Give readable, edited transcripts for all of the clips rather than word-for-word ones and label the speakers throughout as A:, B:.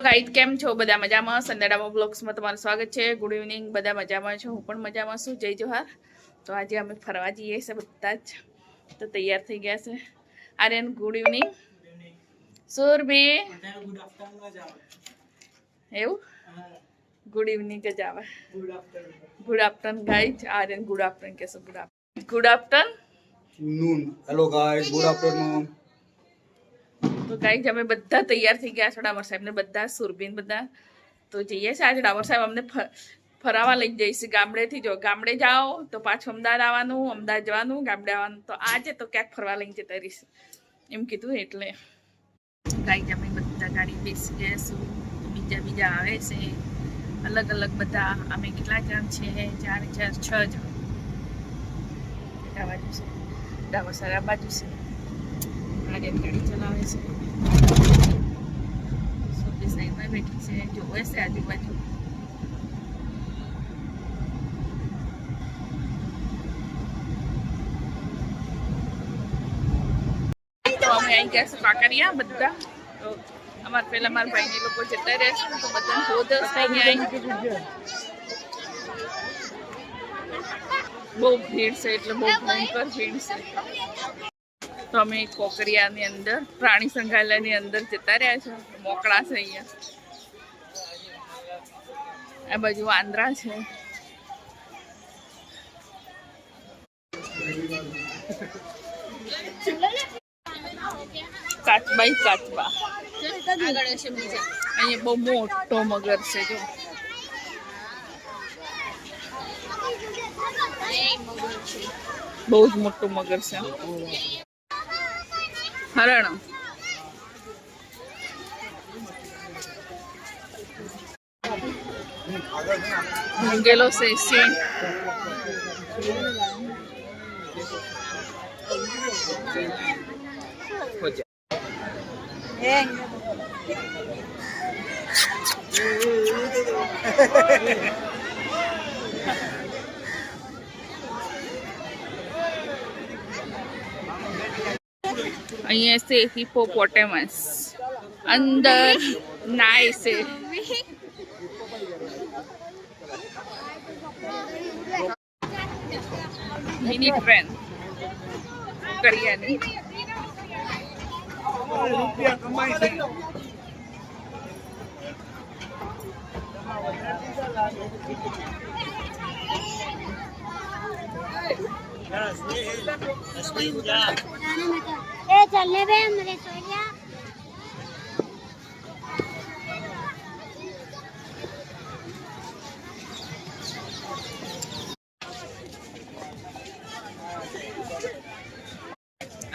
A: Guide કેમ છો? બધા મજામાં? સંદેડામાં બ્લોગ્સમાં તમારું સ્વાગત છે. Good evening. બધા મજામાં છો? હું પણ મજામાં છું. જય જોહાર. તો આજે અમે ફરવા જઈએ છે બધા જ. તો તૈયાર થઈ ગયા છે. Aryan good evening. સુરભી એવું ગુડ ઇવનિંગ જ આવે. Good afternoon guys. Aryan good afternoon કહેશે. Good afternoon.
B: Hello guys, good afternoon.
A: તો ગાઈઝ અમે બધા તૈયાર થઈ ગયા છે. ડામર સાહેબ ને બધા, સુરભીન બધા. તો જઈએ છીએ આજે. ડામર સાહેબ અમને ફરાવા લઈ જઈશું ગામડેથી. જો ગામડે જાઓ તો પાછું અમદાવાદ આવવાનું, અમદાવાદ જવાનું, ગામડે આવવાનું. તો આજે તો ક્યાંક ફરવા લઈને જતા રહીશ એમ કીધું. એટલે ગાઈઝ અમે બધા ગાડી બેસી ગયા છું. બીજા આવે છે અલગ અલગ બધા. અમે કેટલા જણ છે? 4 4 6 જણ. આ બાજુ છે ડામર સાહેબ, આ બાજુ છે ગાડી ચલાવે છે. સોફી સાઈડમાં બેઠી છે, જોવે છે આજુબાજુ. તો અમે અહીં ગયા છે કાંકરિયા બધા. તો પેલા મારા ભાઈ લોકો જતા રહેશે તો બધા હોદસ બહુ ભીડ છે, એટલે બહુ ભયંકર ભીડ છે. તો અમે કોકરિયાની અંદર પ્રાણી સંગ્રહાલયની અંદર જતા રહ્યા છે. મોકળા છે અહીંયા. આ બાજુ વાંદરા છે. કાચબાઈ કાચબા. અહીંયા બહુ મોટો મગર છે. જો બહુ જ મોટો મગર છે. હરણ. મૂંગેલો છે, સિંહ. અહીંયા છે હિપોપોટેમસ. અંદર નાય છે. મિની ટ્રેન કોકરિયાની.
C: चलने पे मेरे सोनिया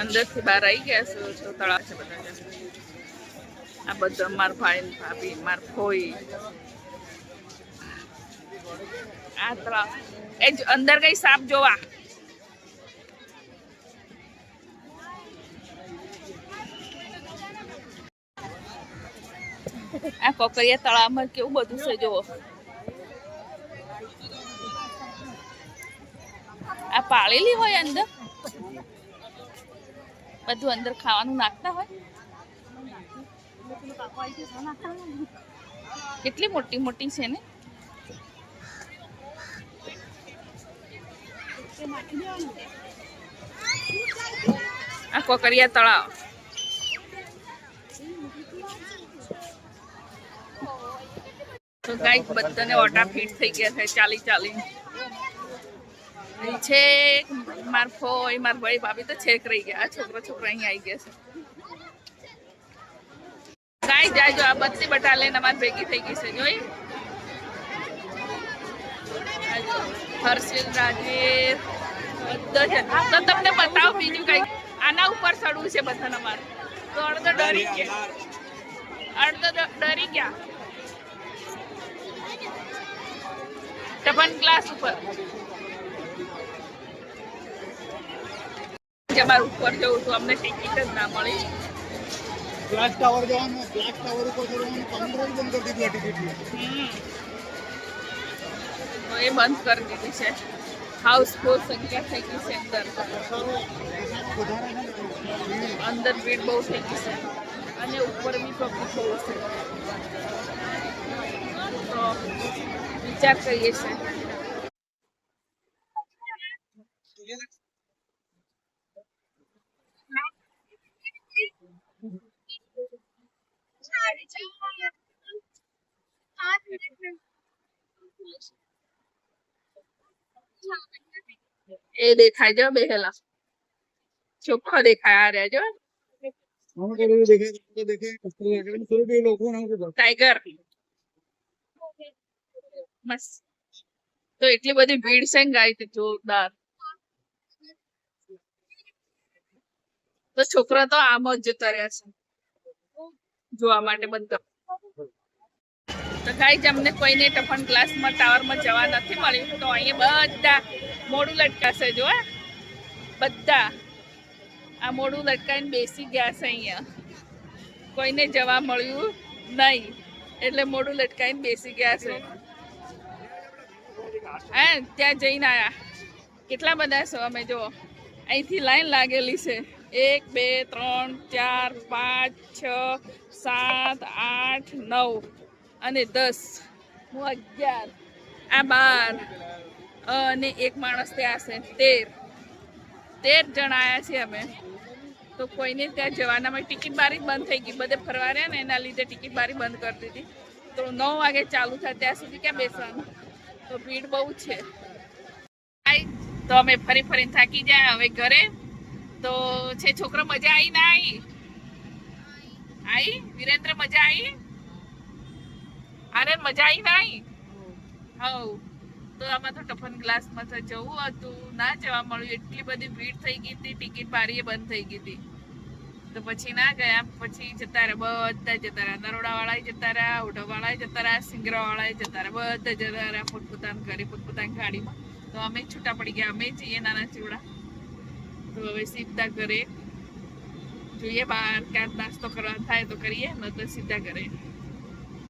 A: અંદરથી બહાર આવી ગયા છે. તો તળાવ છે બધા. આ બધા મારા ભાઈ, ભાભી, મારા ફોઈ. આ તળાવ એ જ અંદર ગઈ સાપ જોવા. આ કોકરિયા તળાવમાં કેવું બધું છે જોવો. આ પાળેલી હોય અંદર. બધું અંદર ખાવાનું નાખતા હોય. કેટલી મોટી મોટી છે ને. આ કોકરિયા તળાવ. તો ગાઈસ બધાને ઓટા ફીટ થઈ ગયા છે ચાલી ચાલી. છે માર ફોઈ, માર ભાઈ, ભાભી તો છેક રહી ગયા. આ છોકરા અહીં આવી ગયા છે. ગાઈસ જાજો આ બત્તી બટાલીને અમાર ભેગી થઈ ગઈ છે. જોઈ હર્ષિલ, રાજવીર બધા છે. તો તમને બતાવો બીજું કઈ. આના ઉપર ચડવું છે બધાને અમારે. તો અડધો ડરી ગયા. ટપન ક્લાસ ઉપર. અમારે ઉપર જવું તો અમને ટિકિટ જ ના મળી.
B: ક્લાસ ટાવર જવાનું, ક્લાસ ટાવર ઉપર ચડવાનું 15 બંધ કરી દીધું ટિકિટ.
A: તો એ બંધ કરી દીધી છે. હાઉસફુલ સંખ્યા થઈ ગઈ છે અંદર. ભીડ બહુ થઈ ગઈ છે અને ઉપર બી પબ્લિક બહુ છે. વિચાર કરીએ છીએ. એ દેખાય જો બેહેલા ચોખ્ખો દેખાય આ રહ્યા જો
B: हमको भी देखे तो भी लोगों ने हमको
A: ટાઈગર મસ્ત. તો એટલી બધી ભીડ છે ને ગાય તે જોરદાર. તો છોકરા તો આમ જ જતા રહ્યા છે જોવા માટે બધા. તો ગાઈઝ અમને કોઈને ટફન ક્લાસમાં ટાવરમાં જવા નથી મળ્યું તો અહીંયા બધા મોઢું લટકાશે જો હે. બધા આ મોઢું લટકાઈને બેસી ગયા છે અહીંયા. કોઈને જવા મળ્યું નહીં એટલે મોઢું લટકાઈને બેસી ગયા છે. હા ત્યાં જઈને આયા. કેટલા બધા છો અમે જો અહીંથી લાઈન લાગેલી છે 1 2 3 4 5 6 7 8 9 અને 10 હું 11 આ 12 અને એક માણસ ત્યાં છે 13 જણ આવ્યા છીએ અમે. તો કોઈને ત્યાં જવાનામાં ટિકિટ બારી બંધ થઈ ગઈ. બધે ફરવા રહ્યા ને એના લીધે ટિકિટ બારી બંધ કરી દીધી. તો 9 વાગે ચાલુ થાય ત્યાં સુધી ક્યાં બેસવાનું. તો ભીડ બહુ છે. તો અમે ફરી ફરીને થાકી જાય હવે ઘરે. તો છે છોકરો મજા આવી ના આવી? વિરેન્દ્ર મજા આવી? આનંદ મજા આવી ના આવી? હવ તો આમાં તો ટફન ગ્લાસમાં તો જવું હતું ના જવા મળ્યું. એટલી બધી ભીડ થઈ ગઈ હતી. ટિકિટ બારીએ બંધ થઈ ગઈ હતી તો પછી ના ગયા. પછી જતા રહ્યા બધા જતા રહ્યા. નરોડા વાળા જતા રહ્યા, ઓઢવ વાળા જતા રહ્યા, સિંગરા વાળા જતા રહ્યા. બધા જતા રહ્યા પોતપોતાના ઘરે પોતપોતાની ગાડીમાં. તો અમે છૂટા પડી ગયા. અમે જઈએ નાના ચીવડા. તો હવે સીધા ઘરે જોઈએ. બહાર ક્યાંક નાસ્તો કરવા થાય તો કરીએ ન તો સીધા ઘરે.